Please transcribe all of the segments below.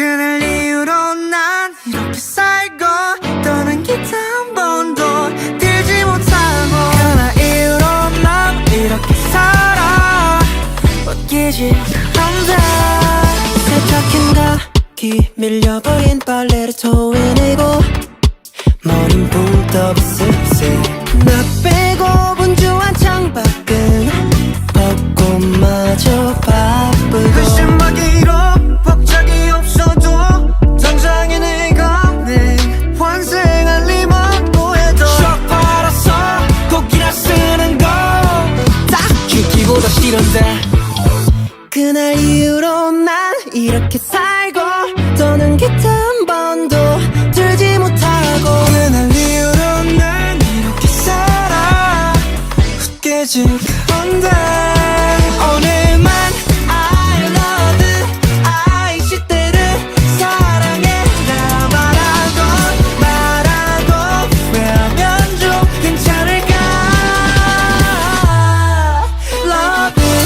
그날 이후로 난 이렇게 살고 떠난 기타 한 번도 들지 못하고 그날 이후로 난 이렇게 살아 웃기지 않대. 세탁한 가기 밀려버린 빨래를 토해내고 머린 붕 떠 비스세 나 빼고 분주한 창밖은 벚꽃마저 바쁘고 글씨막이로 복작이 없어도 당장에 내가 내 환생할 리만 해도 쫙 팔아서 곡이나 쓰는 거 딱 죽기보다 싫은데. 그날 이후로 난 이렇게 살고 더는 기타 한 번도 들지 못하고 그날 이후로 난 이렇게 살아 웃기지 않대. 오늘만 I love you I 시대를 사랑해라 말하고 후회하면 좀 괜찮을까. Love you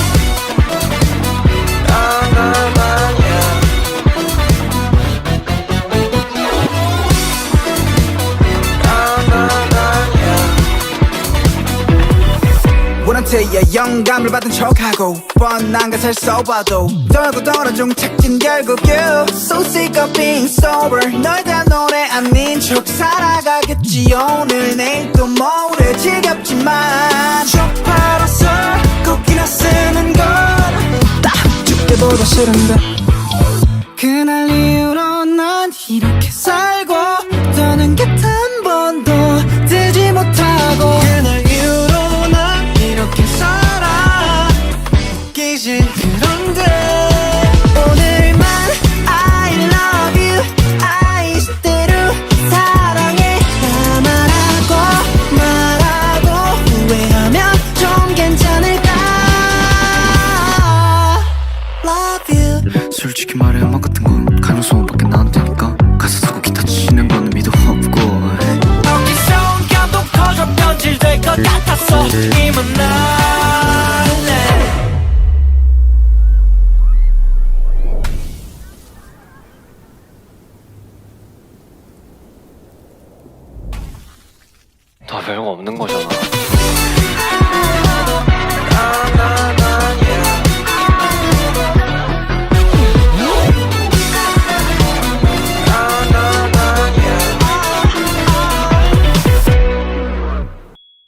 원한테야 영감을 받은 척하고 뻔한 것을 써봐도 떨고 떨어져 착진 결국 you So sick of being sober 널 대한 노래 아닌 척 살아가겠지 오늘 내일 또 모레 지겹지만 척 팔아서 곡이나 쓰는 건딱 죽기보다 싫은데. 그날 이후로 난 이렇게 살고 떠난 기타 한 번도 들지 못하고 그날 이후로 난 이렇게 살아 웃기지 그런데. 오늘만 I love you I 시대로 사랑해 말하고 후회하면 좀 괜찮을까. Love you 솔직히 말해 음악 같은 건 가능성밖에 나한테니까 가사 쓰고 기타 치는 건 의미도 없고 어디서 감동 커져 변질될 것 같았어 이만 날래. 다 별거 없는 거잖아.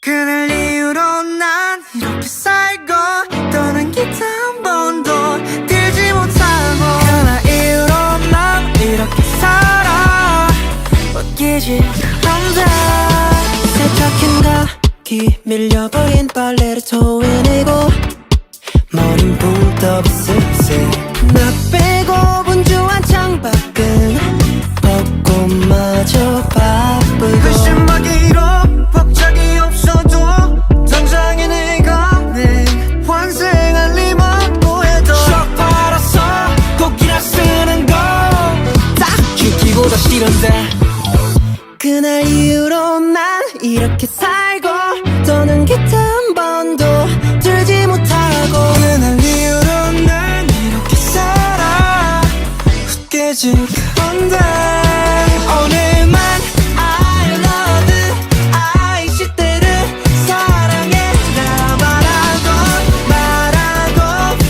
그날 이후로 난 이렇게 살고 떠난 기타 한 번도 들지 못하고 그날 이후로 난 이렇게 살아 웃기지 않대. 세탁한 가기 밀려버린 빨래를 토해내고 머린 붕 떠 비스세 나 빼고 분주한 창밖은 벚꽃마저 바쁘고 글씨막이로 복작이 없어도 당장에 내가 내 환생할 리만 해도 쫙 팔아서 곡이나 쓰는 건딱 죽기보다 싫은데. 그날 이후로 난 이렇게 살고 더는 기타 한 번도 들지 못하고 그날 이후로 난 이렇게 살아 웃기지 않대. 오늘만 I love you I 시대를 사랑해라 말하고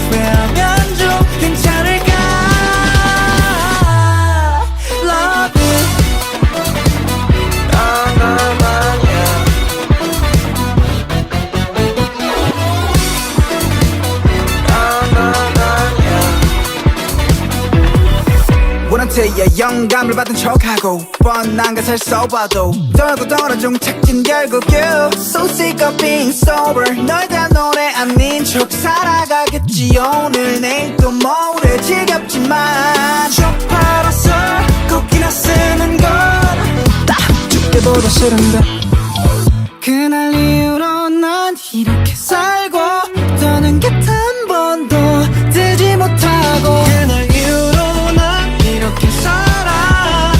후회하면 좀 괜찮을까. Love you 원한테야 영감을 받은 척하고 뻔한 것을 써봐도 떨고 떨어져 착진 결국 you So sick of being sober 널 대한 노래 아닌 척 살아가겠지 오늘 내일 또 모레 지겹지만 척 팔아서 곡이나 쓰는 건딱 죽기보다 싫은데. 그날 이후로 난 이렇게 살고 떠난 기타 한 번도 들지 못하고 그날 이후로 난 이렇게 살아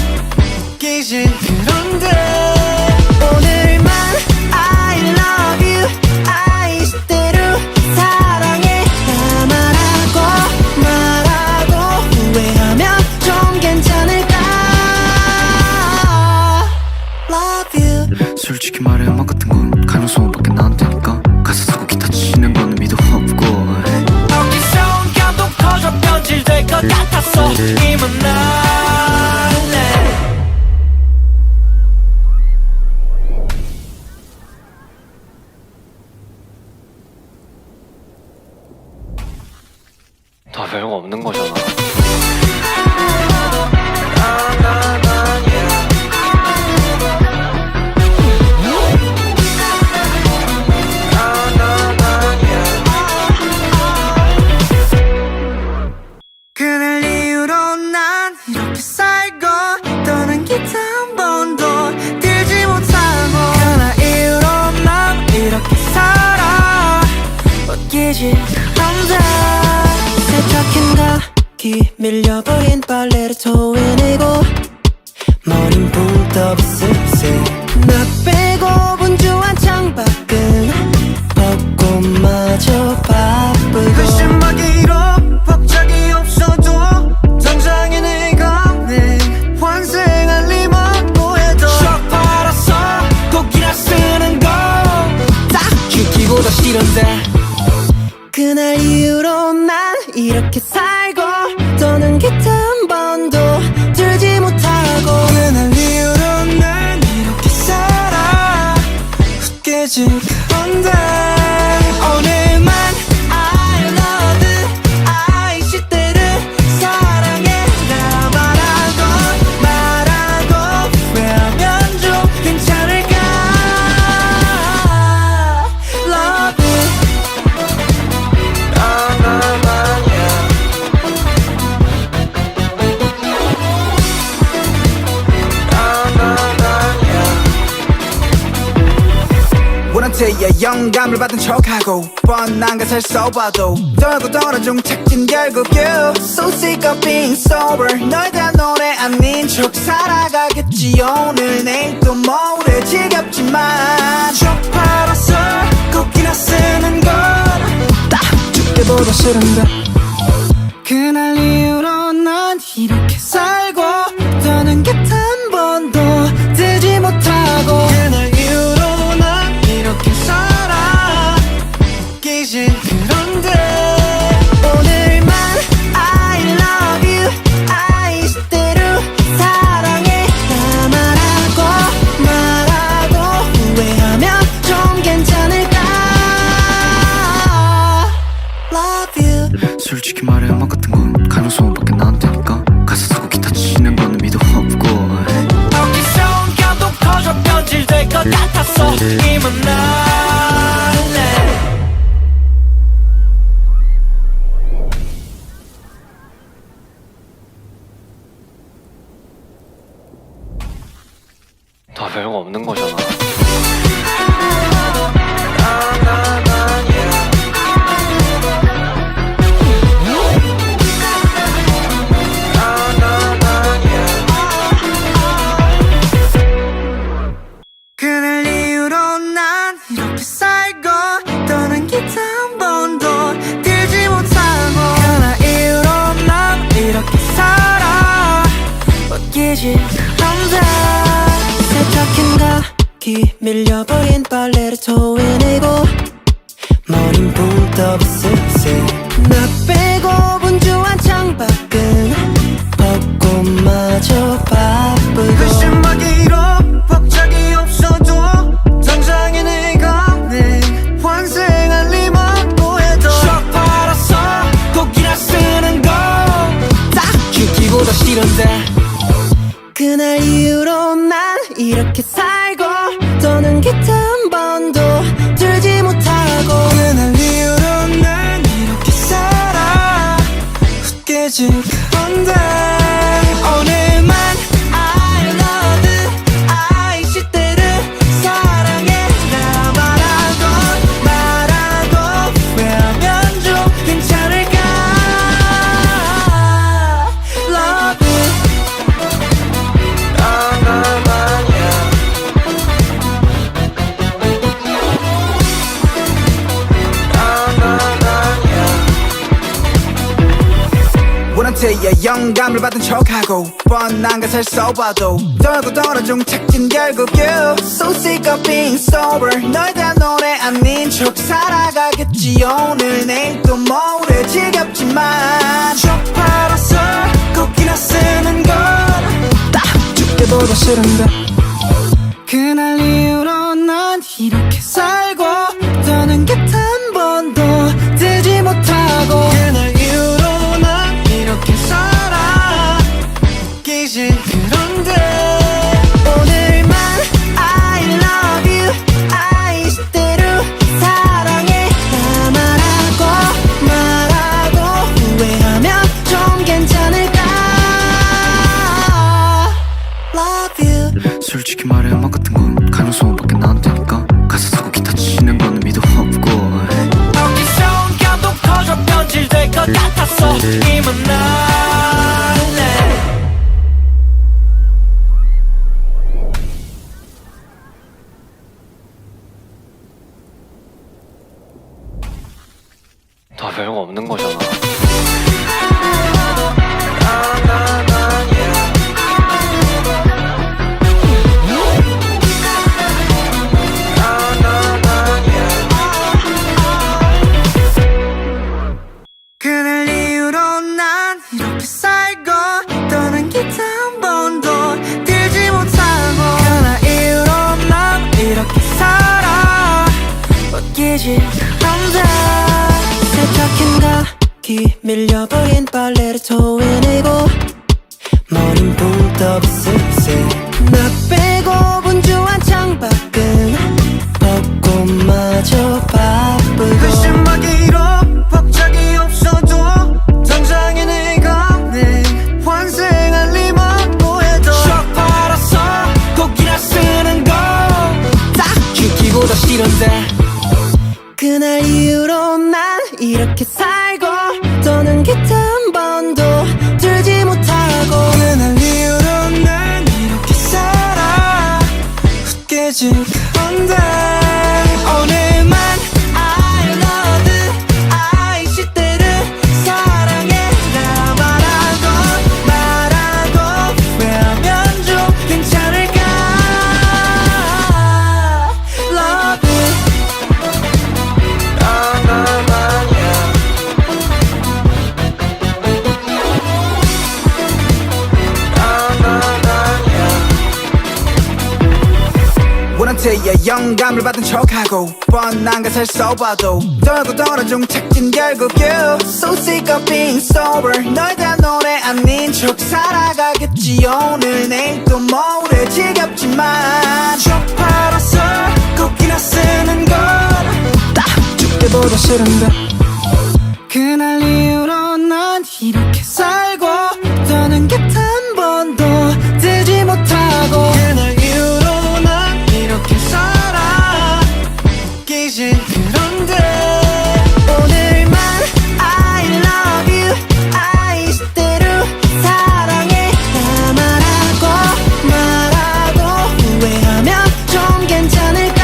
웃기지 그런데. 오늘만 I love you I 시대로 사랑해 말하고 후회하면 좀 괜찮을까. 이만 날래. 다 별거 없는 거잖아. 그날 이후로 난 이렇게 살고 떠난 기타 한 번도 들지 못하고 그날 이후로 난 이렇게 살아 웃기지 않아. 세탁한 각기 밀려버린 빨래를 토해내고 머린 붕 떠 비스스 나 빼고 분주한 창밖은 벚꽃마저 바쁘고 그 신박이로 박자기 없어도 당장에 내가 내 환생할 리만 뭐해도 쭉 팔아서 곡이나 쓰는 거딱 죽기보다 싫은데. 그날 이후로 난 이렇게 살고 떠는 기타 한 번도 들지 못하고 그날 이후로 난 이렇게 살아 웃기지 않은데. 오늘만 I love you I 시대를 사랑해라 말하고 후회하면 좀 괜찮을까. Love you 원한테야 영감을 받은 척하고 뻔한 것을 써봐도 떨고 떨어져 착진 결국 you So sick of being sober 널 대한 노래 아닌 척 살아가겠지. 오늘 내일 또 모레 지겹지만 쭉 팔아서 곡이나 쓰는 건딱 죽기보다 싫은데. 그날 이후로 난 이렇게 살고 떠난 기타 한 번도 들지 못하고 그날 이후로 난 이렇게 살아 웃기지 그런데. 오늘만 I love you I 시대로 사랑해 나 말하고 후회하면 좀 괜찮을까. Love you 솔직히 말해 음악 같은 건 가능성밖에 나한테니까 가사 쓰고 기타 치는 거는 미도 없고. 어디서 감동 터져 변질될 것 같았어. 이만 날래. 다 별거 없는 거잖아. 그날 이후로 난 이렇게 살고 떠난 기타 한 번도 들지 못하고 그날 이후로 난 이렇게 살아 웃기지 않아. 세탁한 각기 밀려버린 빨래를 토해내고 머린 붕 떠 비스스 나 빼고 분주한 창밖은 벚꽃마저 바쁘고 그 신박이로 박자기 없어도 당장에 내가 내 환생할 리만 뭐해도 쭉 팔아서 곡이나 쓰는 건딱 죽기보다 싫은데. 그날 이후로 난 이렇게 살고 떠는 기타 한 번도 들지 못하고 그날 이후로 난 이렇게 살아 웃기지 않은데. 오늘만 I love you I 시대를 사랑해라 말하고 후회하면 좀 괜찮을까. Love you 원한테야 영감을 받은 척하고 뻔한 것을 써봐도 떨고 떨어져 착진 결국 you So sick of being sober 널 대한 노래 아닌 척 살아가겠지. 오늘 내일 또 모레 지겹지만 쭉 팔아서 곡이나 쓰는 건 딱 죽기보다 싫은데 그날 이후로 난 이렇게 살고 떠난 게 단 번도 들지 못하고 그날 이후로 난 이렇게 살아 웃기지 그런데 오늘만 I love you I still 사랑해 나 말하고 후회하면 좀 괜찮을까 Love you 솔직히 말해 음악 같은 건 가능성밖에 나한테니까 가사 쓰고 기타 치는 건 의미도 없고 어디서 온 감동 터져 변질될 것 같았어 이만 날래 다 별거 없는 거잖아. 그날 이후로 난 이렇게 살고 떠난 게 단 번도 들지 못하고 그날 이후로 난 이렇게 살아 웃기지 않아 세탁했나 귀 밀려버린 빨래를 토해내고 머린 붕 떠 비스스 나 빼고 분주한 창밖은 벚꽃마저 바쁘고 글씨막이로 복작이 없어도 당장에 내가는 환생할 리만 뭐해도 shock 받아서 곡이나 쓰는 건딱 죽기보다 싫은데 그날 이후로 난 이렇게 살고 떠난 게 단 번도 들지 못하고 그날 이후로 난 이렇게 살아 웃기지 않은데 오늘만 I love you I 시대를 사랑해 나 말하고 후회하면 좀 괜찮을까 Love you 원한테야 영감을 받은 척하고 뻔한 것을 써봐도 떨고 떨어져 착진 결국 you So sick of being sober 널 다 노래 아닌 척 살아가겠지 오늘 내일 또 모레 지겹지만 척 팔아서 곡이나 쓰는 건딱 죽기보다 싫은데 그날 이후로 난 이렇게 살고 떠난 게 단 번도 들지 못하고 그날 이후로 난 이렇게 살아 웃기지 그런데 오늘만 I love you I still 사랑해 나 말하고 후회하면 좀 괜찮을까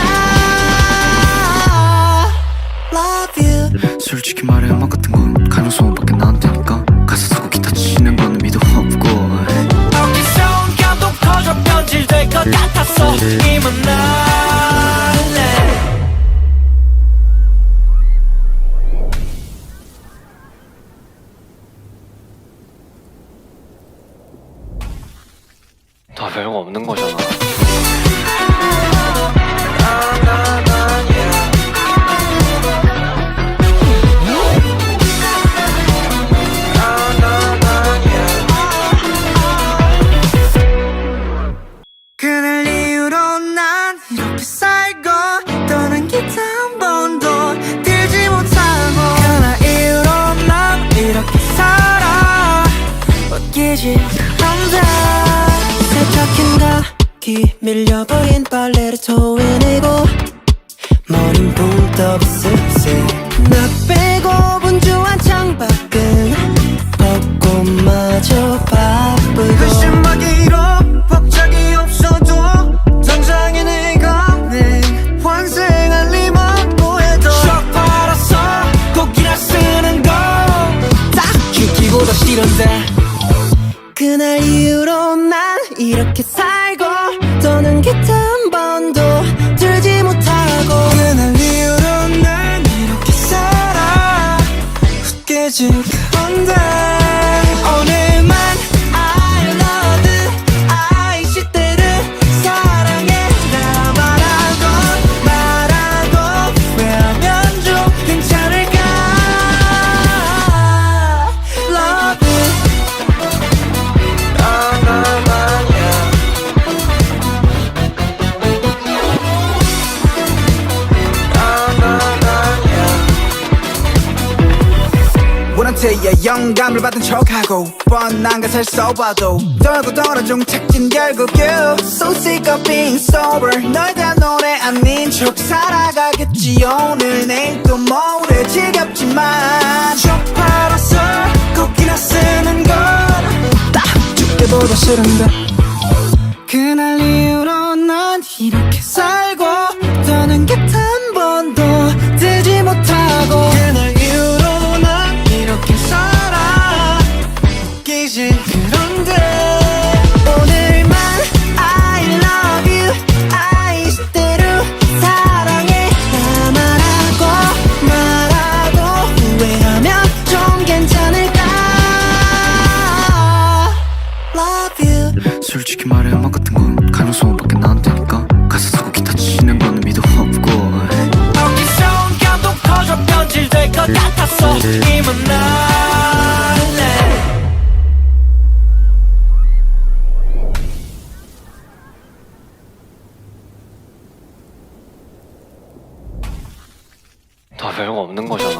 Love you 솔직히 말해 음악 같은 건 가능성밖에 나한테니까 가사 쓰고 기타 치는 건 의미도 없고 어디서 온 감동 터져 변질될 것 같았어 이만 날래 다 별거 없는 거잖아. 그날 이후로 난 이렇게 살고 떠난 게 단 번도 들지 못하고 그날 이후로 난 이렇게 살아 웃기지 않아 세탁했나 귀 밀려버린 빨래를 토해내고 머린 붕 떠 비스스 나 빼고 분주한 창밖은 벚꽃마저 바쁘고 글씨막이로 복작이 없어도 당장에 내가는 환생할 리만 뭐해도 shock 받아서 곡이나 쓰는 건딱 죽기보다 싫은데 그날 이후로 난 이렇게 살고 떠난 게 단 번도 들지 못하고 그날 이후로 난 이렇게 살아 웃기지 않은데 오늘만 원한테야 영감을 받은 척하고 뻔한 것을 써봐도 떨고 떨어져 착진 결국 you So sick of being sober 널 대한 노래 아닌 척 살아가겠지 오늘 내일 또 모레 지겹지만 쪽팔아서 곡이나 쓰는 건 딱 죽기보다 싫은데 그날 이후로 난 이렇게 살고 더는 곁 한 번도 들지 못하고 그날 이후로 난 이렇게 살아 웃기지 그런데 오늘만 I love you I 이대로 사랑해 나 말하고 후회하면 좀 괜찮을까 Love you 솔직히 말해 음악 같은 건 가능성밖에 나한테니까 가사 쓰고 기타 치는 거는 미도 없고 어디서 온 감동 터져 변질될 것 같았어 이만 날래 다 별거 없는 거잖아.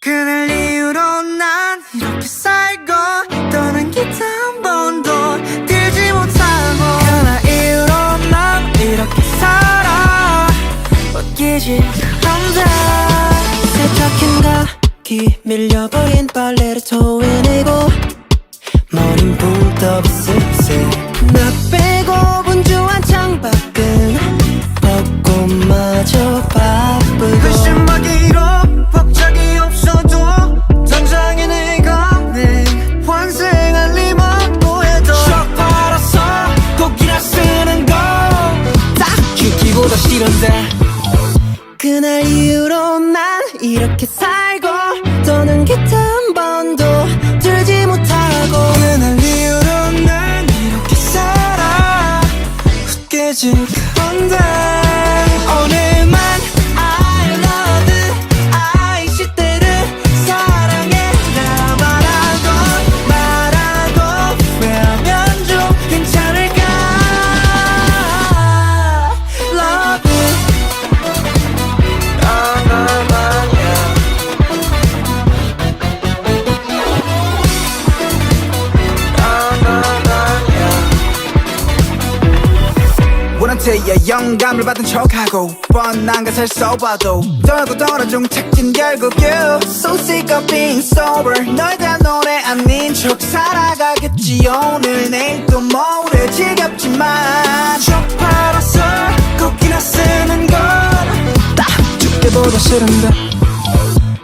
그날 이후로 난 이렇게 살고 떠난 기타 한 번도 들지 못하고 그날 이후로 난 이렇게 살아 웃기지 그런데 세탁한가 귀 밀려버린 빨래를 토해내고 머린 붕 떠 습세 나 빼고 분주한 창밖은 벚꽃마저 바쁘고 의심하기로 복작이 없어도 당장에 내가 내 환생할 리만 보여도 쪽팔아서 곡이나 쓰는 딱 죽기보다 싫은데 그날 이후로 난 이렇게 살고 더는 기타 한 번도 들지 못하고 그날 이후로 난 이렇게 살아 웃기지 그런데 오늘만 I love you I 시대를 사랑해 나 말하고 후회하면 좀 괜찮을까 Love you 원한테야 영감을 받은 척하고 뻔한 것을 써봐도 떨고 떨어져 착진 결국 you So sick of being sober 널 대한 노래 아닌 척 살아가겠지 오늘 내일 또 모레 지겹지만 쪽팔아서 곡이나 쓰는 건 딱 죽기보다 싫은데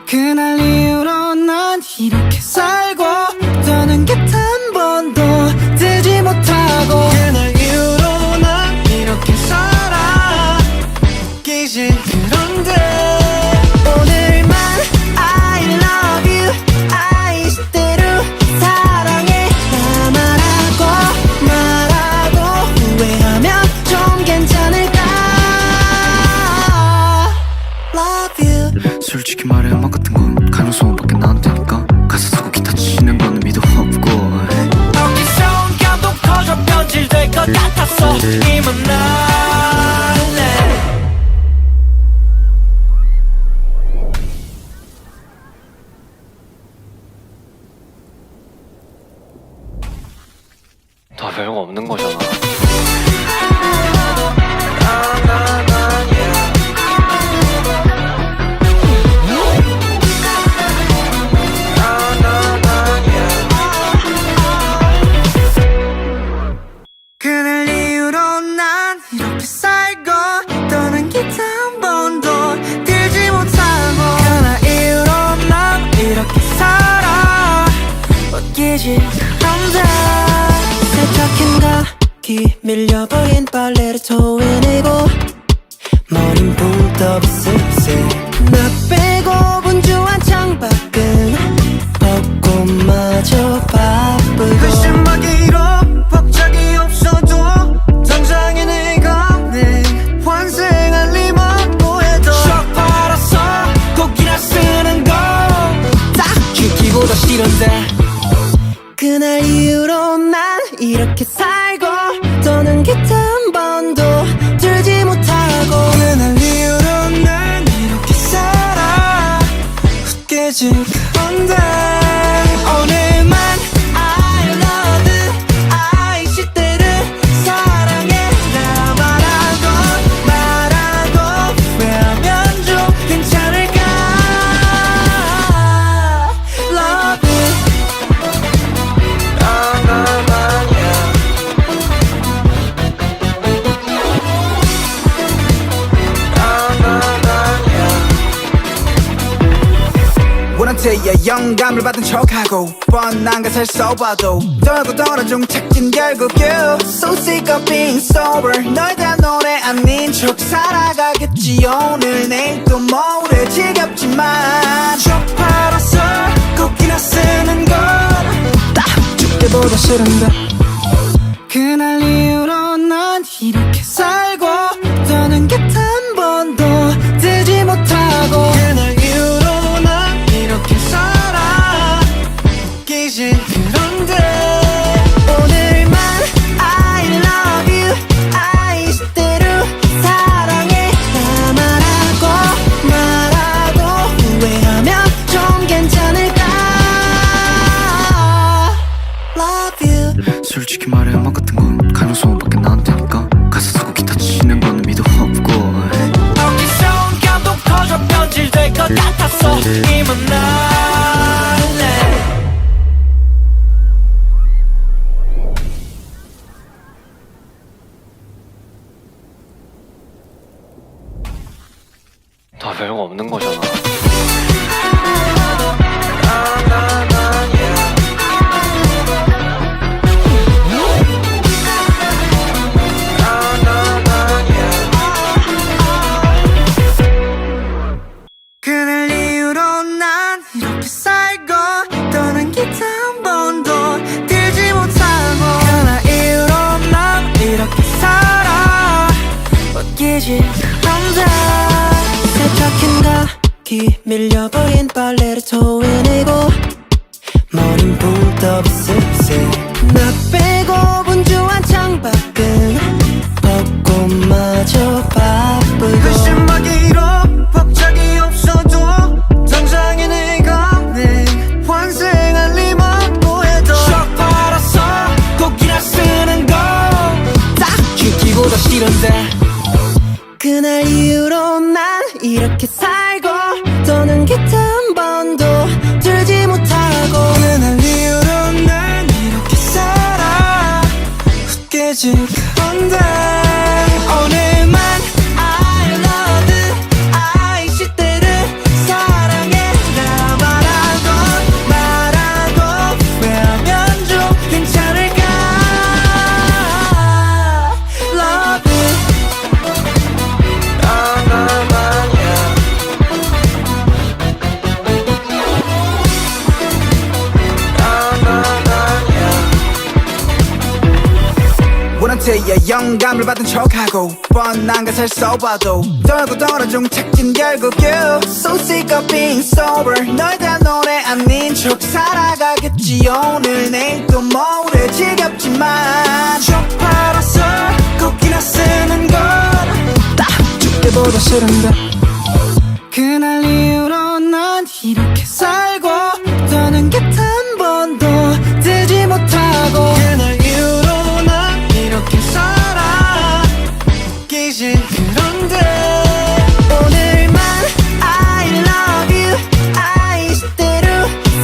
그날 이후로 난 이렇게 살고 더는 곁 한 번도 들지 못하고 그날 이후로 난 이렇게 살아 웃기지 그런데 오늘만 I love you I 이대로 사랑해 나 말하고 후회하면 좀 괜찮을까 Love you 솔직히 말해 음악 같은 건 가능성밖에 나한테니까 가사 쓰고 기타 치는 거는 미도 없고 어디서 온 감동 터져 변질될 것 같았어 이만 날래 다 별거 없는 거잖아. 그날 이후로 난 이렇게 살고 떠난 기타 한 번도 들지 못하고 그날 이후로 난 이렇게 살아 웃기지 그런데 세탁한가 귀 밀려버린 빨래를 토해내고 머린 붕 떠 습세 나 빼고 분주한 창밖은 벚꽃마저 바쁘고 의심하기로 복작이 없어도 당장에 내가 내 환생할 리만 보여도 쪽팔아서 곡이나 쓰는 건 딱 죽기보다 싫은데 더는 기타 한 번도 들지 못하고 그날 이후로 난 이렇게 살아 깨진 건데 오늘만 I love you I 시대를 사랑해 나 말하고 후회하면 좀 괜찮을까 love you 원한테야 영감을 받은 척하고 뻔한 것을 써봐도 떨고 떨어져 착진 결국 you So sick of being sober 널 대한 노래 아닌 척 살아가겠지 오늘 내일 또 모레 지겹지만 쪽팔아서 꼭이나 쓰는 건딱 죽기보다 싫은데 그날 이후로 난 이렇게 살고 더는 기타 한 번도 들지 못하고 그날 이후로 난 이렇게 살아 웃기지 그런데 오늘만 I love you I 시대로 사랑해 나 말하고 후회하면 좀 괜찮을까 Love you 솔직히 말해 음악 같은 건 가능성밖에 나한테니까 가사 쓰고 기타 치는 거는 미도 없고 어디서 감동 터져 변질될 것 같았어 이만 날래 다 별거 없는 거잖아. 그날 이후로 난 이렇게 살고 더는 기타 한 번도 들지 못하고 그날 이후로 난 이렇게 살아 웃기지 않아 세탁한 가기 밀려버린 빨래를 토해내고 머린 붕 떠 비스세 나 빼고 분주한 창밖은 벚꽃마저 바쁘고 의심하기로 법적이 없어도 당장에 내가 내 환생할 리만 뭐해도 쪽팔아서 꼭이나 쓰는 건딱 죽기보다 싫은데 그날 이후로 난 이렇게 살고 더는 기타 한 번도 들지 못하고 그날 이후로 난 이렇게 살아 웃기지 그런데 오늘만 I love you I 시대를 사랑해 나 말하고 후회하면 좀 괜찮을까 love you 원한테야 영감을 받은 척하고 뻔한 것을 써봐도 떨고 떨어져 착진 결국 you So sick of being sober 널 대한 노래 아닌 척 살아가겠지 오늘 내일 또 모레 지겹지만 쪽팔아서 꼭이나 쓰는 건딱 죽기보다 싫은데 그날 이후로 난 이렇게 살고 더는 기타 한 번도 들지 못하고 그날 이후로 난 이렇게 살아 웃기지 그런데 오늘만 I love you I 시대로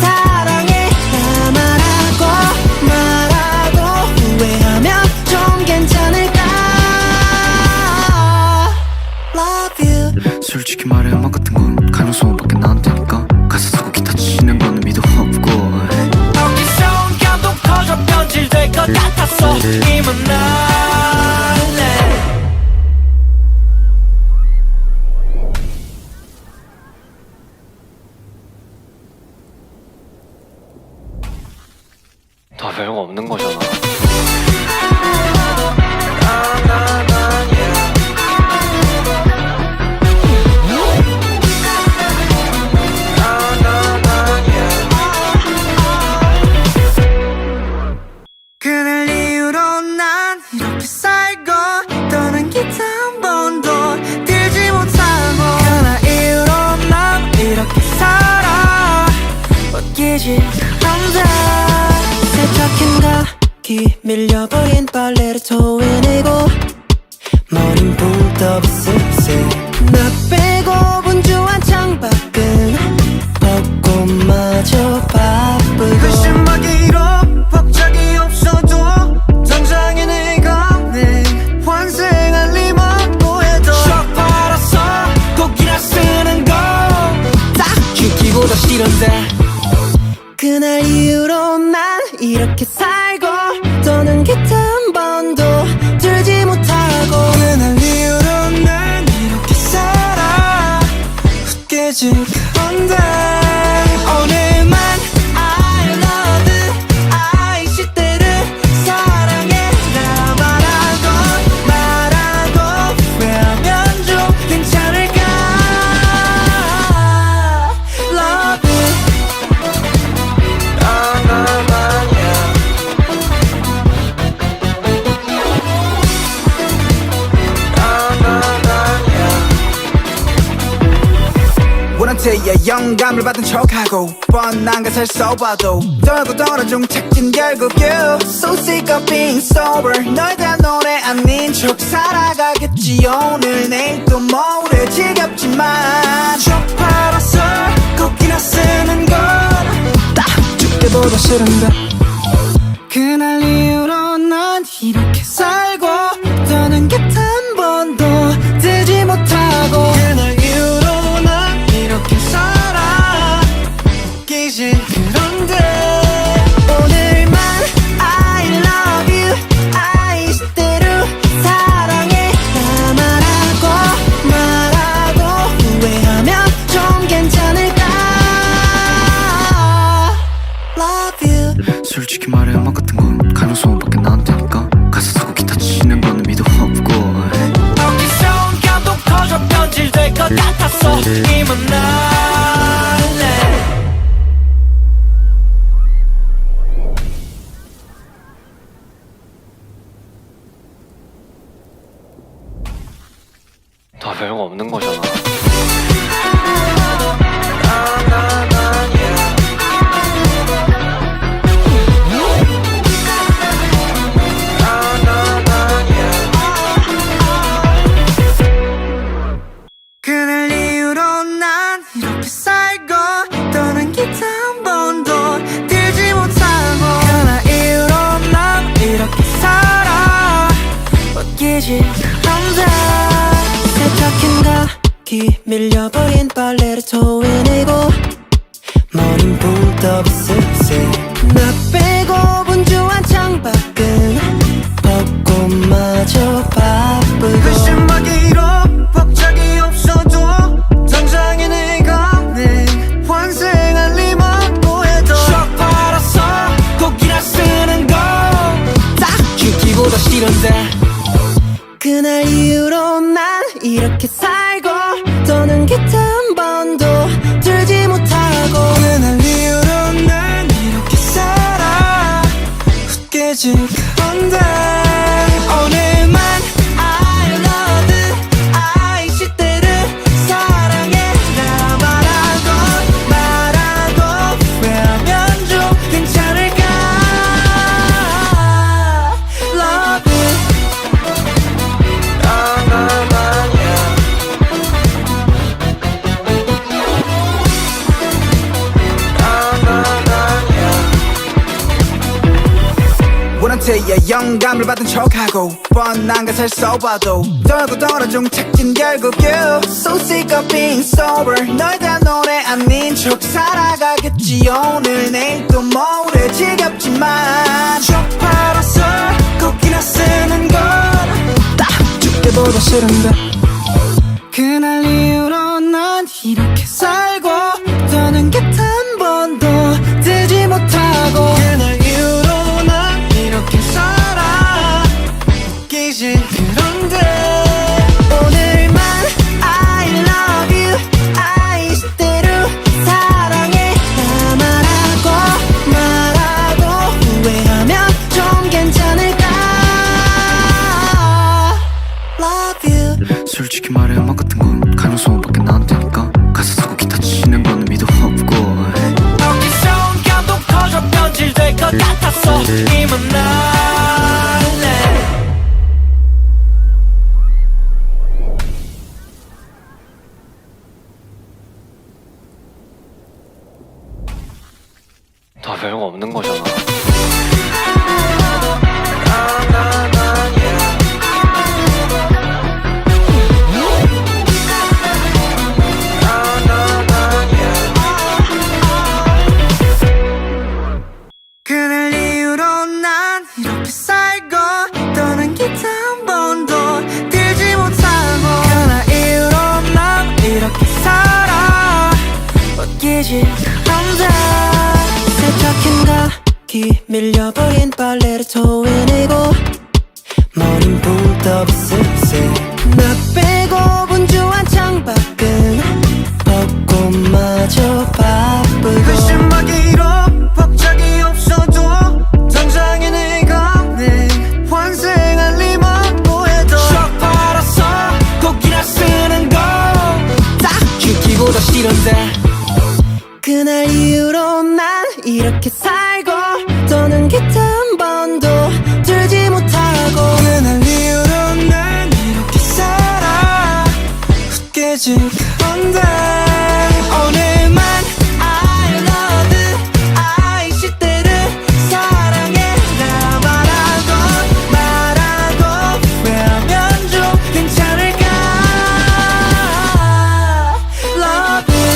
사랑해 나 말하고 후회하면 좀 괜찮을까 Love you 솔직히 말해 음악 같은 건 가능성밖에 나한테니까 가사 쓰고 기타 치는 거는 미도 없고 어디서 감동 터져 변질될 것 같았어 이만 날래 다 별거 없는 거잖아. 그날 이후로 난 웃기지 그런데 세탁한 각이 밀려버린 빨래를 토해내고 머린 붕 떠 비스스 나 빼고 분주한 창밖은 벚꽃마저 바쁘고 글씨막이로 복작이 없어도 당장에 내가 내 환생할 리만고 해도 쭉 빨아서 꼭이나 쓰는 거 죽기보다 싫은데 그날 이후로 난 이렇게 살고 더는 기타 한 번도 들지 못하고 그날 이후로 난 이렇게 살아 웃기지 그런데 오늘만 I love you I 시대를 사랑해라 말하고 후회하면 좀 괜찮을까 love you 원한테야 영감을 받은 척하고 뻔한 것을 써봐도 떨고 떨어져 착진 결국 you So sick of being sober 널 대한 노래 아닌 척 살아가겠지 오늘 내일 또 모레 지겹지만 쭉 팔아서 꼭이나 쓰는 건다 죽기보다 싫은데 그날 이후로 난 이렇게 살고 더는 곁 한 번도 들지 못하고 그날 이후로 난 이렇게 살아 웃기지 그런데 오늘만 I love you I 시대로 사랑해라 말하고 후회하면 좀 괜찮을까 love you 솔직히 말해 음악 같은 건 가능성밖에 나한테 하니까 가사 쓰고 기타 치는 거는 미도 없고 여기서 감동 터져 변질될 것 같았어 이만 날래 다 별거 없는 거잖아. 그날 이후로 난 이렇게 살고 떠난 기타 한 번도 들지 못하고 그날 이후로 난 이렇게 살아 웃기지 그런데 세탁한 각이 밀려버린 빨래를 토해내고 머린 붕 떠 비스스 나 빼고 분주한 창밖은 벚꽃마저 바쁘고 글씨막이로 복작이 없어도 당장에 내가 내 환생할 리만고 해도 쭉 빨아서 꼭이나 쓰는 거 죽기보다 싫은데 그날 이후로 난 이렇게 살고 더는 기타 한 번도 들지 못하고 그날 이후로 난 이렇게 살아 웃기지 그런데 오늘만 I love you I 시대를 사랑해라 말하고 후회하면 좀 괜찮을까 love you 원한테야 영감을 받은 척하고 뻔한 것을 써봐도 떨고 떨어져 착진 결국 you So sick of being sober 널 대한 노래 아닌 척 살아가겠지 오늘 내일 또 모레 지겹지만 쭉 팔아서 꼭이나 쓰는 건다 죽기보다 싫은데 그날 이후로 난 이렇게 살고 더는 곁 한 번도 들지 못하고 그날 이후로 난 이렇게 살아 웃기지 그런데 오늘만 I love you I 시대로 사랑해라 말하고 후회하면 좀 괜찮을까 love you 머린 붕떠비스스 나 빼고 분주한 창밖은 벚꽃마저 바쁘고 의심하기로 박작이 없어도 당장에 내가 내 환생할 리만 뭐해도 척 팔아서 곡이나 쓰는 거 딱 죽기보다 싫은데 그날 이후로 난 이렇게 살고 더는 기타 한 번도 들지 못하고 그날 이후로 난 이렇게 살아 웃기지 그런데 오늘만 I love you I 시대를 사랑해 나 말하고 후회하면 좀 괜찮을까 Love you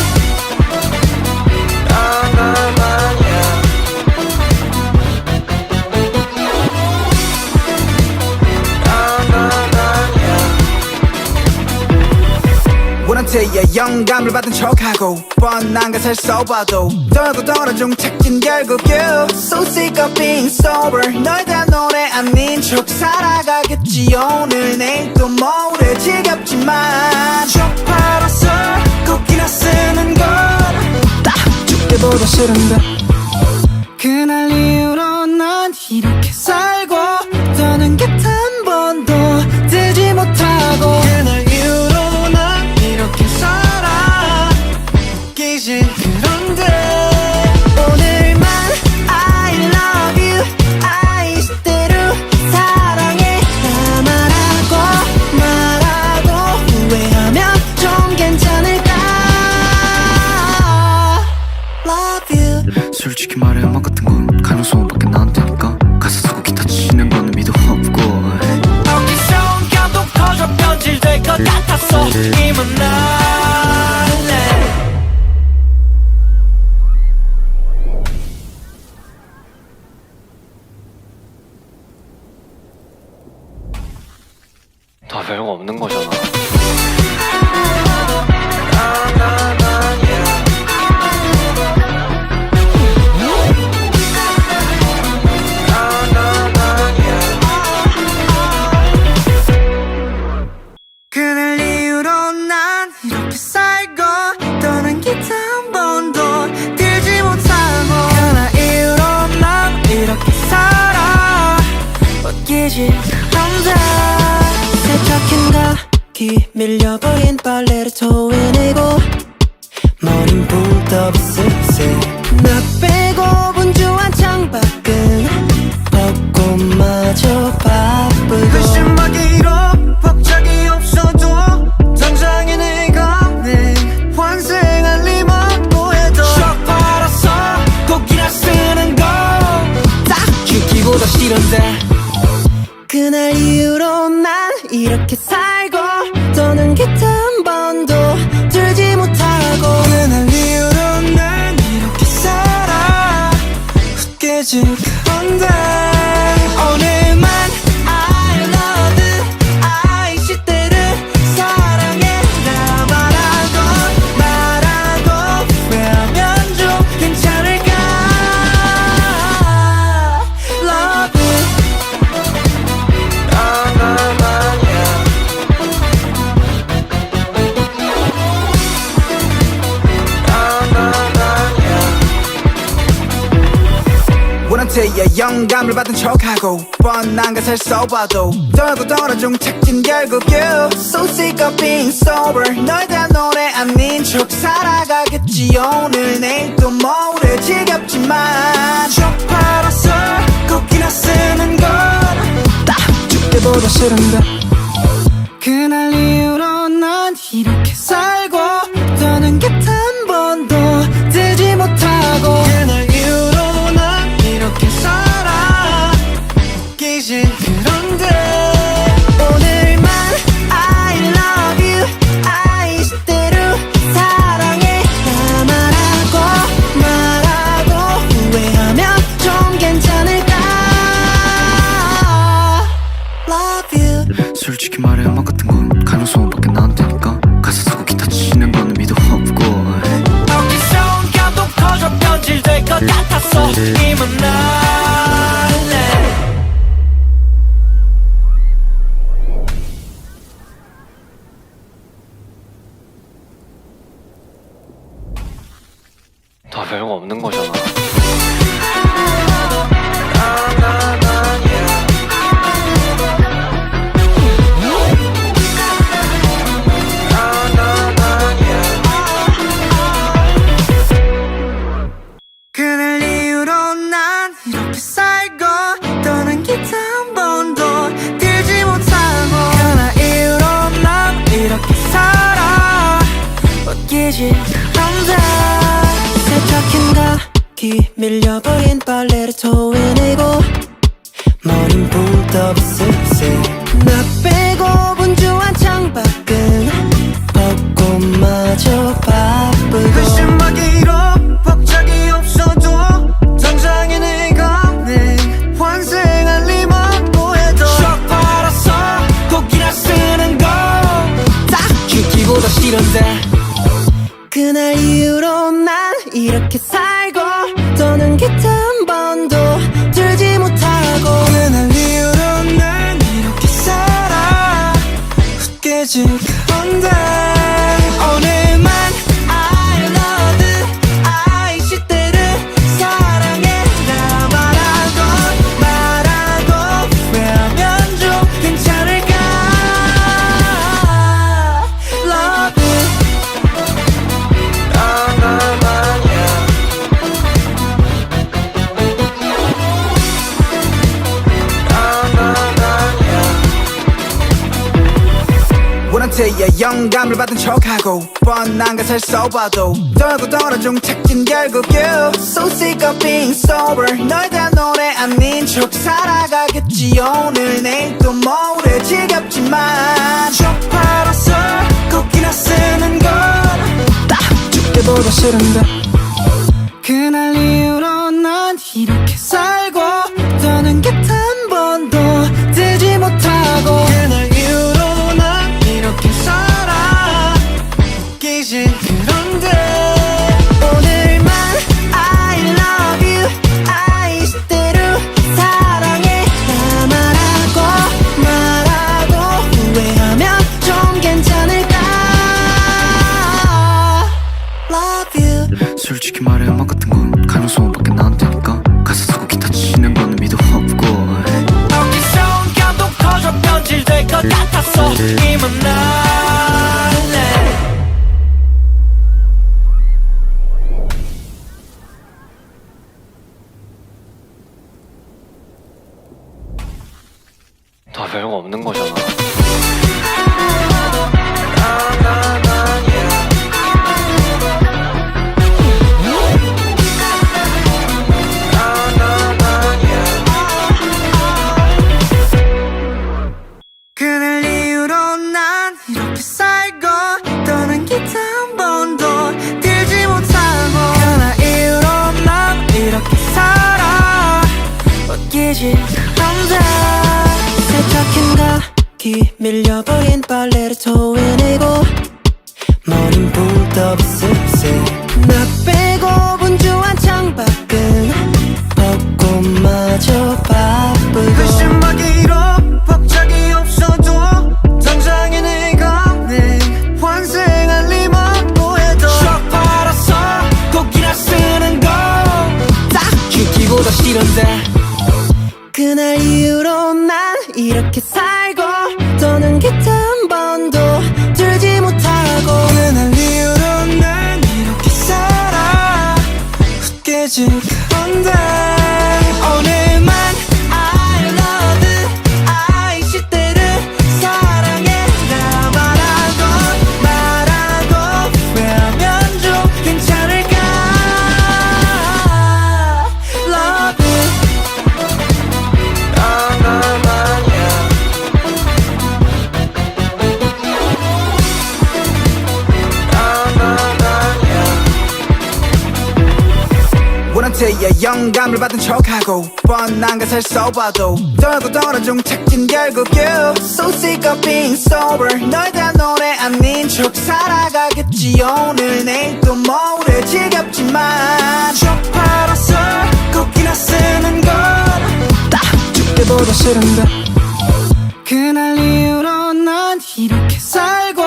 원한테야 영감을 받은 척하고 뻔한 것을 써봐도 떨고 떨어져 착진 결국 you So sick of being sober 널 대한 노래 아닌 척 살아가겠지 오늘 내일 또 모레 지겹지만 척 팔아서 곡이나 쓰는 건딱 죽기보다 싫은데 그날 이후로 난 이렇게 살고 더는 곁 한 번도 들지 못하고 그날 이후로 난 이렇게 살아 웃기지 그런데 오늘만 I love you I 시대로 사랑해 나 말하고 후회하면 좀 괜찮을까 Love you 솔직히 말해 음악 같은 건 가능성밖에 나한테니까 가사 쓰고 기타 치는 거는 미도 없고 어깨선 감동 터져 변질될 것 같았어 이만 날래 다 별거 없는 거잖아. 그날 이후로 난 이렇게 살고 떠난 기타 한 번도 들지 못하고 그날 이후로 난 이렇게 살아 웃기지 그런데 세척한 각기 밀려버린 빨래를 토해내고 머린 붕떠비스스 나 빼고 분주한 창밖은 벚꽃마저 바쁘고 의심하기로 박작이 없어도 당장에 내가 내 환생할 리만 뭐해도 척 팔아서 곡이나 쓰는 거 딱 죽기보다 싫은데 그날 이후로 난 이렇게 살고 더는 기타 한 번도 들지 못하고 그날 이후로 난 이렇게 살아 웃기지 그런데 오늘만 I love you I 시대를 사랑해 나 말하고 후회하면 좀 괜찮을까 Love you 원한테야 영감을 받은 척하고 뻔한 것을 써봐도 떨고 떨어져 착진 결국 you So sick of being sober 널 대한 노래 아닌 척 살아가겠지 오늘 내일 또 모레 지겹지만 척 팔아서 곡이나 쓰는 건딱 죽기보다 싫은데 그날 이후로 난 이렇게 살고 더는 곁 한 번도 들지 못하고 그날 이후로 난 이렇게 살아 웃기지 그런데 오늘만 I love you I 시대로 사랑해 나 말하고 후회하면 좀 괜찮을까 Love you 솔직히 말해 음악 같은 건 가능성밖에 나한테니까 가사 쓰고 기타 치는 거는 미도 없고 어깨선 감동 터져 변질될 것 같았어 이만 날래 웃기지 않다. 세탁한 가기 밀려버린 빨래를 토해내고 머린 붕 떠 비스세. 나 빼고 분주한 창밖은 벚꽃마저 바쁘고 회심하기로 복작이 없어도 당장에 내가 내 환생할 리만 보여도 쭉 팔아서 곡이나 쓰는 거 딱 죽기보다 싫은데 그날 이후로 난 이렇게 살고 더는 기타 한 번도 들지 못하고 그날 이후로 난 이렇게 살아 웃기지 않은데 오늘만 I love you I 시대를 사랑해 나 말하고 후회하면 좀 괜찮을까 Love you 원한테야 영감을 받은 척하고 뻔한 것을 써봐도 떨고 떨어져 착진 결국 you So sick of being sober 널 대한 노래 아닌 척 살아가겠지 오늘 내일 또 모레 지겹지만 쭉 팔아서 곡이나 쓰는 건딱 죽기보다 싫은데 그날 이후로 난 이렇게 살고 더는 기타 한 번도 들지 못하고 그날 이후로 난 이렇게 살아 웃기지 그런데 오늘만 I love you I 시대로 사랑해 나 말하고 후회하면 좀 괜찮을까 Love you 솔직히 말해 음악 같은 건 가능성밖에 나한테니까 가사 쓰고 기타 치는 건 의미도 없고 어디서 온 감동 터져 변질될 것 같았어 이만 날래 다 별거 없는 거잖아. 그날 이후로 난 이렇게 살고 더는 기타 한 번도 들지 못하고 그날 이후로 난 이렇게 살아 웃기지 않은데 세탁한 가기 밀려버린 빨래를 토해내고 머린 붕 떠 비스세. 나 빼고 분주한 창밖은 벚꽃마저 바쁘고 회심하기로 복작이 없어도 당장에 내가 내 환생할 리만 보여도 쭉 팔아서 곡이나 쓰는 거 딱 죽기보다 싫은데 그날 이후로 난 이렇게 살고 더는 기타 한 번도 들지 못하고 그날 이후로 난 이렇게 살아 웃기지 않은데 오늘만 I love you I 시대를 사랑해 나 말하고 후회하면 좀 괜찮을까 Love you 원한테야 영감을 받은 척하고 뻔한 것을 써봐도 떨고 떨어져 착진 결국 you So sick of being sober 널 대한 노래 아닌 척 살아가겠지 오늘 내일 또 모레 지겹지만 쭉 팔아서 곡이나 쓰는 건딱 죽기보다 싫은데 그날 이후로 난 이렇게 살고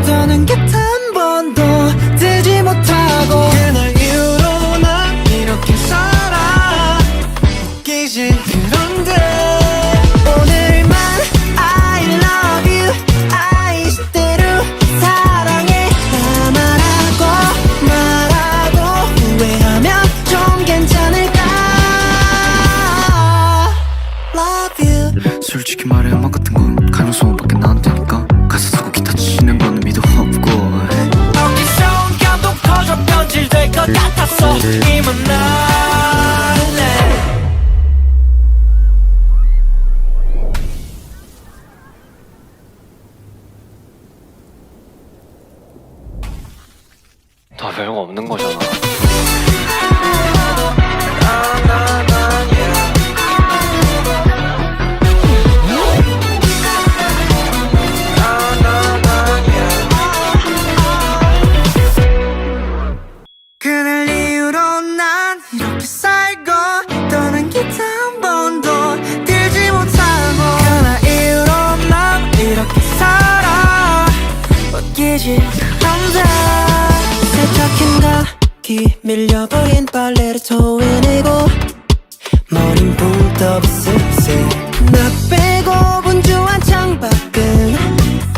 더는 기타 한 번도 들지 못하고 그날 이후로 난 이렇게 살아 웃기지 그런데 오늘만 I love you I 시대로 사랑해 나 말하고 후회하면 좀 괜찮을까 Love you 솔직히 말해 음악 같은 건 가능성밖에 나한테니까 가사 쓰고 기타 치는 건 의미도 없고 어디서 온 감동 별거 없는 거잖아. 그날 이후로 난 이렇게 살고 떠난 기타 한 번도 들지 못하고 그날 이후로 난 이렇게 살아 웃기지 않다. 세탁한 각이 밀려버린 빨래를 토해내고 머린 붕 떠 비스스 나 빼고 분주한 창밖은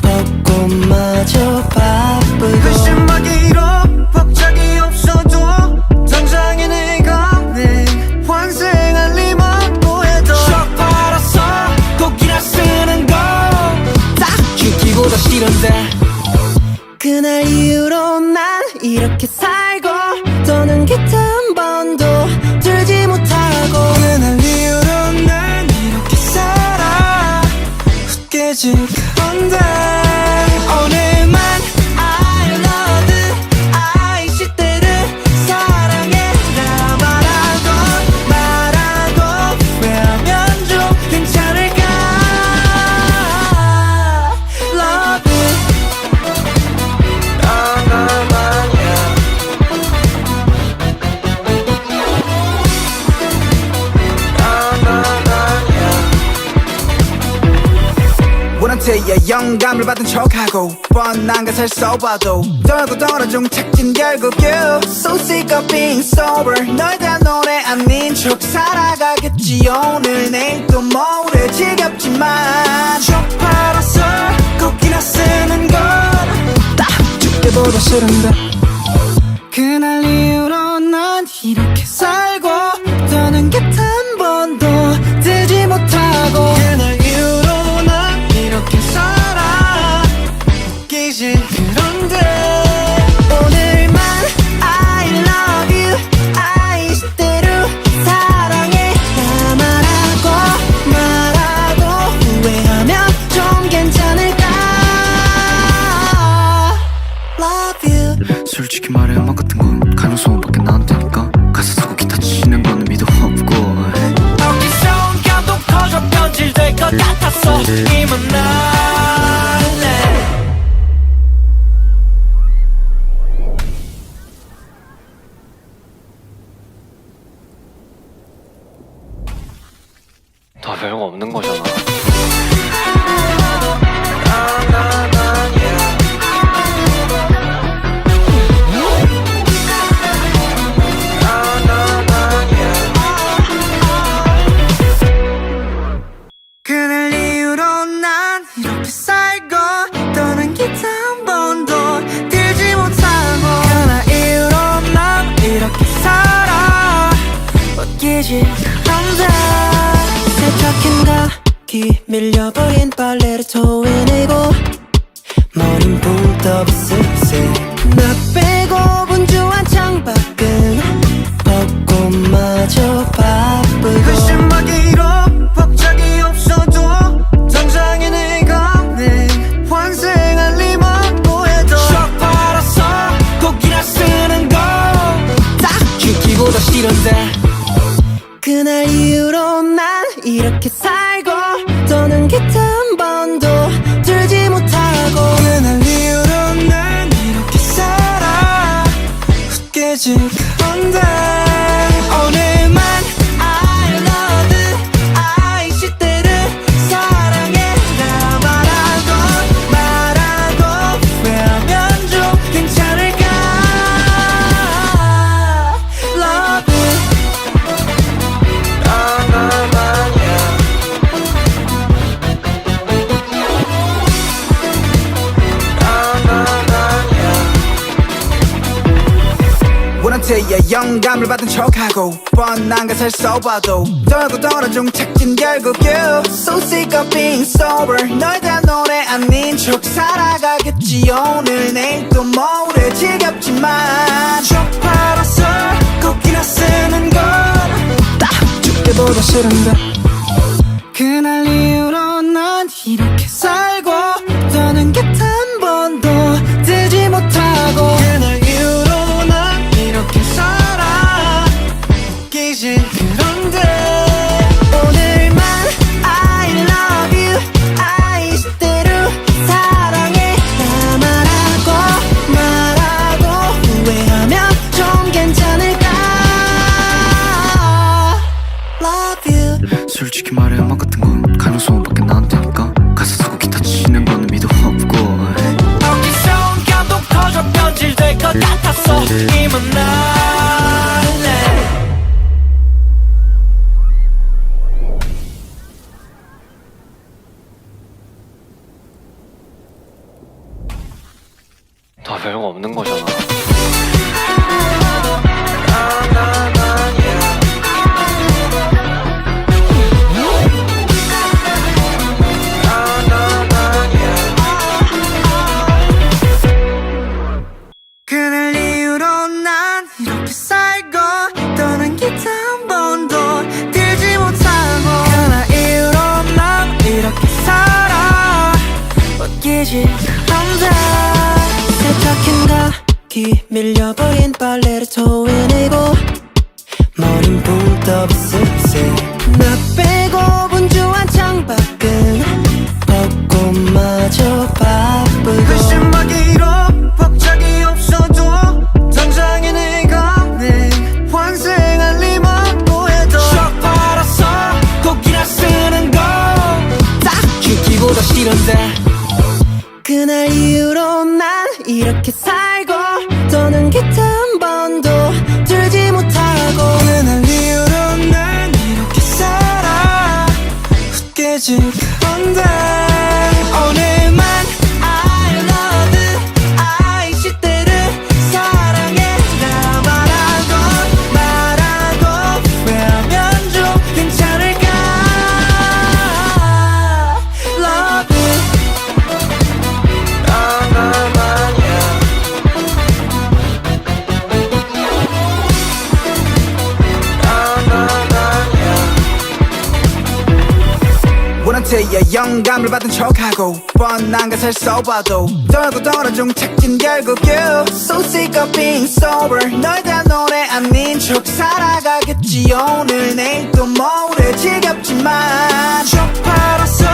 벚꽃마저 바쁘고 그 신박이로 박자기 없어도 당장에 내가 내 환생할 리만 보여도 척 빨아서 곡이나 쓰는 거딱 죽기보다 싫은데 그날 이후로 난 이렇게 살고 떠는 기타 한 번도 들지 못하고 그날 이후로 난 이렇게 살아 웃기지 않다. 오늘만 I love you I 시대를 사랑해라 말하고 후회하면 좀 괜찮을까. Love you 원한테야 영감을 받은 척하고 뻔한 것을 써봐도 떨고 떨어져 착진 결국 you So sick of being sober 널 대한 노래 아닌 척 살아가겠지. 오늘 내일 또 모레 지겹지만 척 팔아서 곡이나 쓰는 건딱 죽기보다 싫은데 그날 이후로 난 이렇게 살고 떠난 기타 한 번도 들지 못하고 그날 이후로 난 이렇게 살아 웃기지 그런데 오늘만 I love you I 시대로 사랑해라 말하고 후회하면 좀 괜찮을까 Love you 솔직히 말해 음악 같은 건 가능성밖에 나한테니까 가사 쓰고 기타 치는 거는 미도 없고 어디서 온 감동 터져 변질될 것 같았어 이만 날래 다 별거 없는 거잖아. 그날 이후로 난 이렇게 살고 떠난 기타 한 번도 들지 못하고 그날 이후로 난 이렇게 살아 웃기지 않다. 세탁한 각이 밀려버린 빨래를 토해내고 머린 붕 떠 비스스 나 빼고 분주한 창밖은 벚꽃마저 바쁘고 그 신박이로 박자기 없어도 당장에 내가 내 환생할 리만 보여도 척 빨아서 곡이나 쓰는 거딱 죽기보다 싫은데 그날 이후로 난 이렇게 살고 떠는 기타 한 번도 들지 못하고 그날 이후로 난 이렇게 살아 웃기지 않다. 오늘만 I love you I 시대를 사랑해라 말하고 후회하면 좀 괜찮을까. Love you 원한테야 영감을 받은 척하고 뻔한 것을 써봐도 떨고 떨어져 착진 결국 you So sick of being sober 널 대한 노래 아닌 척 살아가겠지. 오늘 내일 또 모레 지겹지만 척 팔아서 곡이나 쓰는 건딱 죽기보다 싫은데 그날 이후로 난 이렇게 살고 떠난 기타 한 번도 들지 못하고 그날 이후로 난 같았어 이만 날래 다 별거 없는 거잖아. 그날 이후로 난 이렇게 살고 떠난 기타 한 번도 들지 못하고 그날 이후로 난 이렇게 살아 웃기지 않다 세탁기인가 귀 밀려버린 빨래를 토해내고 머린 붕 떠 비스비스 나 빼고 분주한 창밖은 벚꽃마저 바쁘고 글씨막이로 복작이 없어도 당장에 내가 내 환생할 리만 보여도 쭉 팔아서 곡이나 쓰는 거 딱 죽기보다 싫은데 그날 이후로 난 이렇게 살고 더는 기타 한 번도 들지 못하고 그날 이후로 난 이렇게 살아 웃기지 않은데 오늘만 I love you I 시대를 사랑해 나 말하고 후회하면 좀 괜찮을까 Love you 원한테야 영감을 받은 척하고 뻔한 것을 써봐도 떨고 떨어져 착진 결국 you So sick of being sober 널 다 노래 아닌 척 살아가겠지 오늘 내일 또 모레 지겹지만 쪽팔아서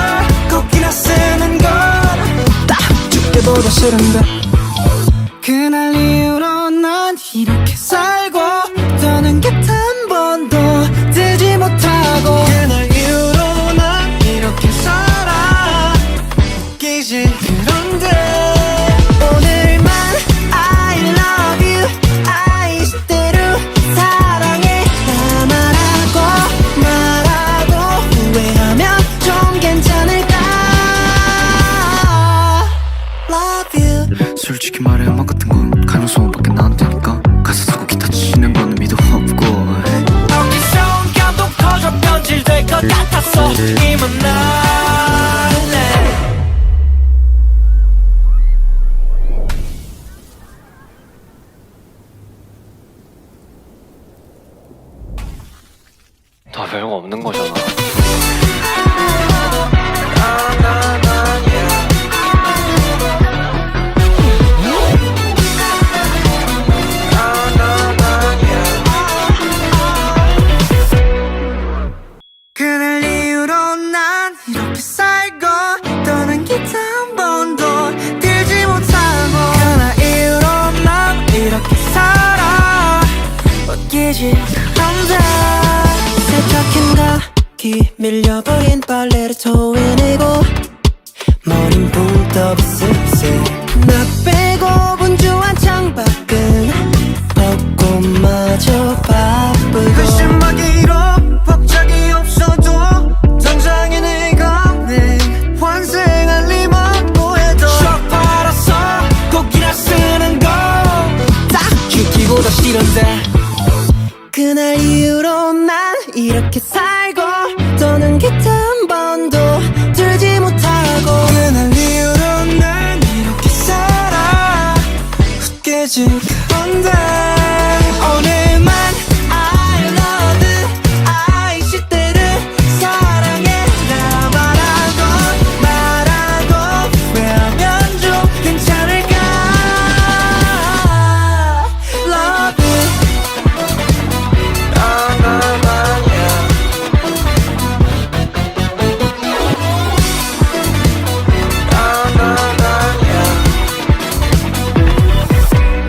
곡이나 쓰는 건딱 죽기보다 싫은데 그날 이후로 난 이렇게 살고 더는 곁 한 번도 들지 못하고 그날 이후로 난 이렇게 살아 웃기지 그런데 오늘만 I love you I 시대로 사랑해 나 말하고 후회하면 좀 괜찮을까 Love you 솔직히 말해 음악 같은 건 가능성밖에 나한테니까 가사 쓰고 기타 치는 건 의미도 없고 어디서 온 감동 터져 변질될 것 같았어 이만 날래 다 별거 없는 거잖아. 그날 이후로 난 이렇게 살고 떠난 기타 한 번도 들지 못하고 그날 이후로 난 이렇게 살아 웃기지 않다 세탁기인가 귀 밀려버린 빨래를 토해내고 머린 붕 떠 비스비스 나 빼고 분주한 창밖은 벚꽃마저 바쁘고 글씨막이로 복작이 없어도 당장에 내가 내 환생할 리만 보여도 쭉 팔아서 곡이나 쓰는 거 딱 죽기보다 싫은데 그날 이후로 난 이렇게 살고 더는 기타 한 번도 들지 못하고 그날 이후로 난 이렇게 살아 웃기지 않은데 오늘만 I love you I 시대를 사랑해 나 말하고 후회하면 좀 괜찮을까 Love you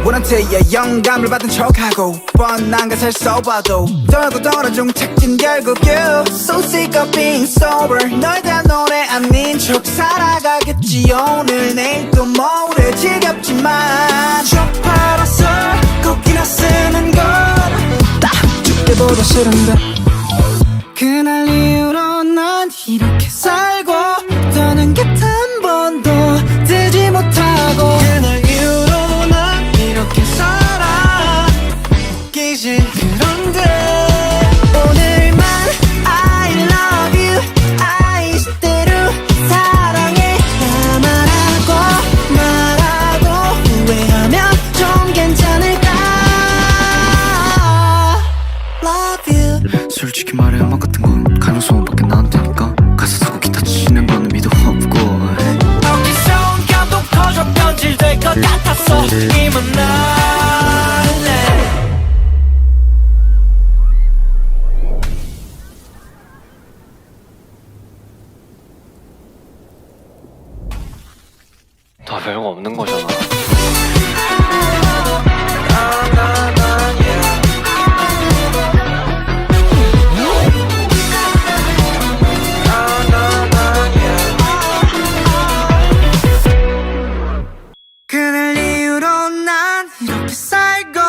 원한테야 영감을 받은 척하고 뻔한 것을 써봐도 떨고 떨어져 착진 결국 you So sick of being sober 널 다 노래 아닌 척 살아가겠지 오늘 내일 또 모레 지겹지만 쪽팔아서 죽기보다 싫은데 그날 이후로 난 이렇게 살고 더는 곁 한 번도 들지 못하고 그날 이후로 난 이렇게 살아 웃기지 그런데 오늘만 I love you I 이대로 사랑해 나 말하고 후회하면 좀 괜찮을까 Love you 솔직히 말해 음악 같은 건 가능성밖에 나한테니까 가사 쓰고 기타 치는 건 의미도 없고 어디서 감동 터져 변질될 것 같았어 이만 날래 다 별거 없는 거잖아. 그날 이후로 난 이렇게 살고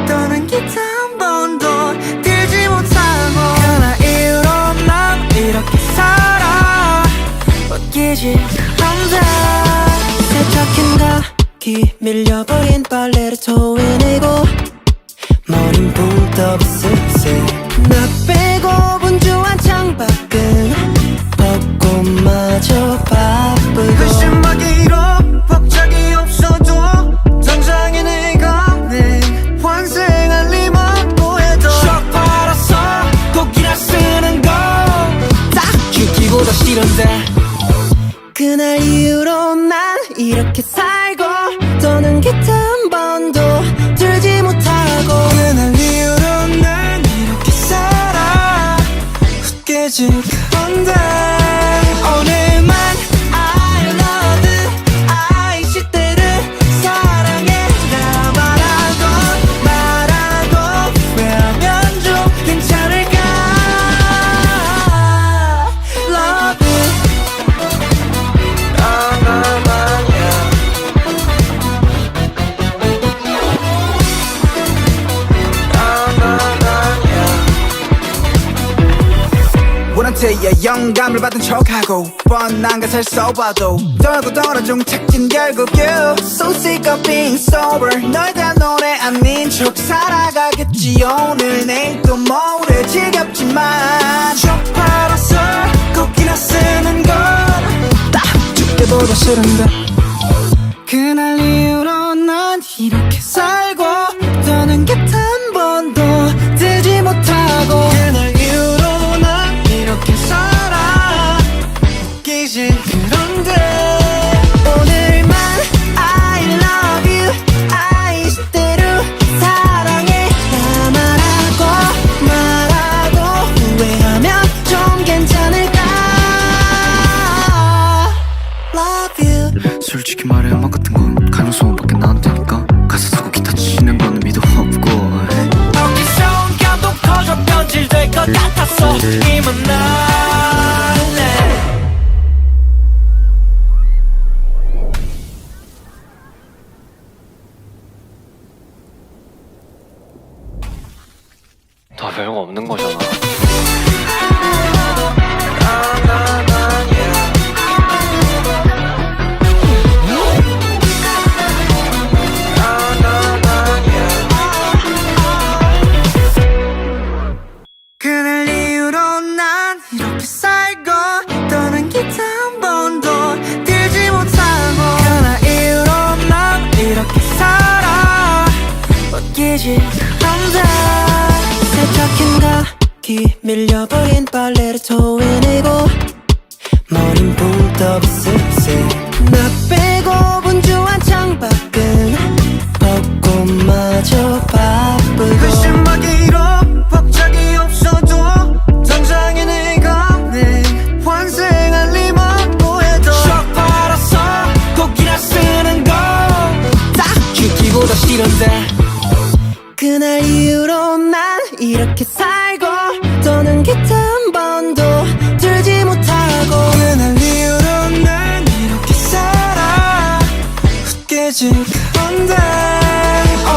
더는 기타 한 번도 들지 못하고 그날 이후로 난 이렇게 살아 웃기지 그런데 세척한 각이 밀려버린 빨래를 토해내고 머린 붕 떠 쓱쓱 나 빼고 분주한 창밖은 벚꽃마저 바쁘고 그 심하기로 복작이 없어도 당장에 내가 내 환생할 리만 보여도 shock 받아서 곡이나 쓰는 딱 죽기보다 싫은데 그날 이후로 난 이렇게 살고 더는 기타 한 번도 들지 못하고 그날 이후로 난 이렇게 살아 웃기지 그런데 오늘만 I love you I 이대로 사랑해 나 말하고 후회하면 좀 괜찮을까 Love you 원한테야 영감을 받은 척하고 뻔한 것을 써봐도 떨고 떨어져 착진 결국 you So sick of being sober 널 대한 노래 아닌 척 살아가겠지 오늘 내일 또 모레 지겹지만 척 팔아서 곡이나 쓰는 건딱 죽기보다 싫은데 그날 이후로 난 이렇게 살고 더는 곁 한 번도 들지 못하고 그날 이후로 난 이렇게 살아 웃기지 그런데 오늘만 I love you I 이대로 사랑해 나 말하고 후회하면 좀 괜찮을까 Love you 솔직히 말해 음악 같은 건 가능성밖에 나한테니까 가사 쓰고 기타 치는 건 의미도 없고 어디서 감동 터져 변질될 것 같았어 이만 날래 다 별거 없는 거잖아. 그날 이후로 난 이렇게 살고 더는 기타 한 번도 들지 못하고 그날 이후로 난 이렇게 살아 웃기지 그런데 세척한 각이 밀려버린 빨래를 토해내고 머린 붕 떠 쓱쓱 나 빼고 분주한 창밖은 벚꽃마저 바쁘고 그 심하기로 복작이 없어도 당장에 내가 내 환생할 리만 보여도 shock 받아서 곡이나 쓰는 건딱 죽기보다 싫은데 그날 이후로 난 이렇게 살고 더는 기타 한 번도 들지 못하고 그날 이후로 난 이렇게 살아 웃기지 그런데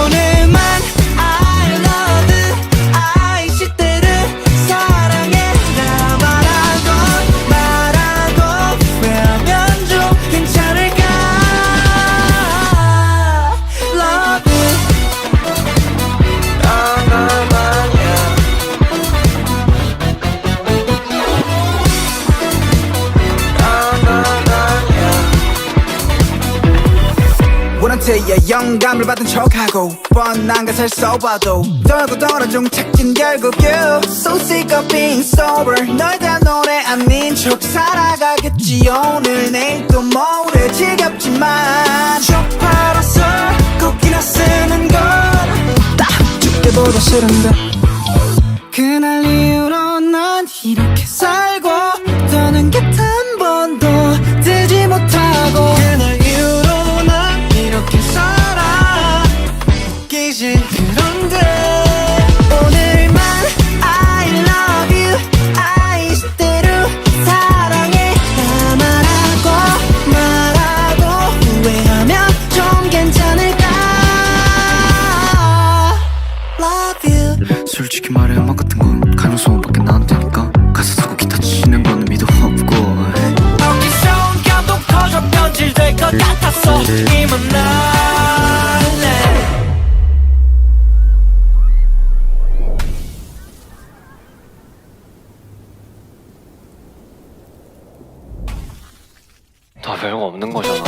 오늘만 I love you I 이대로 멘트에 영감을 받은 척하고 뻔한 것을 써봐도 떨고 떨어져 착진 결국 you So sick of being sober 널 대한 노래 아닌 척 살아가겠지 오늘 내일 또 모레 지겹지만 쪽팔아서 꼭이나 쓰는 건 죽기보다 싫은데 그날 이후로 난 이렇게 살고 떠난 게 단 번도 되지 못하고 그날 이후로 난 이렇게 살아 웃기지 그런데 오늘만 I love you I 이대로 사랑해 나 말하고 후회하면 좀 괜찮을까 Love you 솔직히 말해 음악 같은 건 가능성밖에 나한테니까 가사 쓰고 기타 치는 거는 미도 없고 어깨선 감동 터져 변질될 것 같았어 이만 날래 다 별거 없는 거잖아.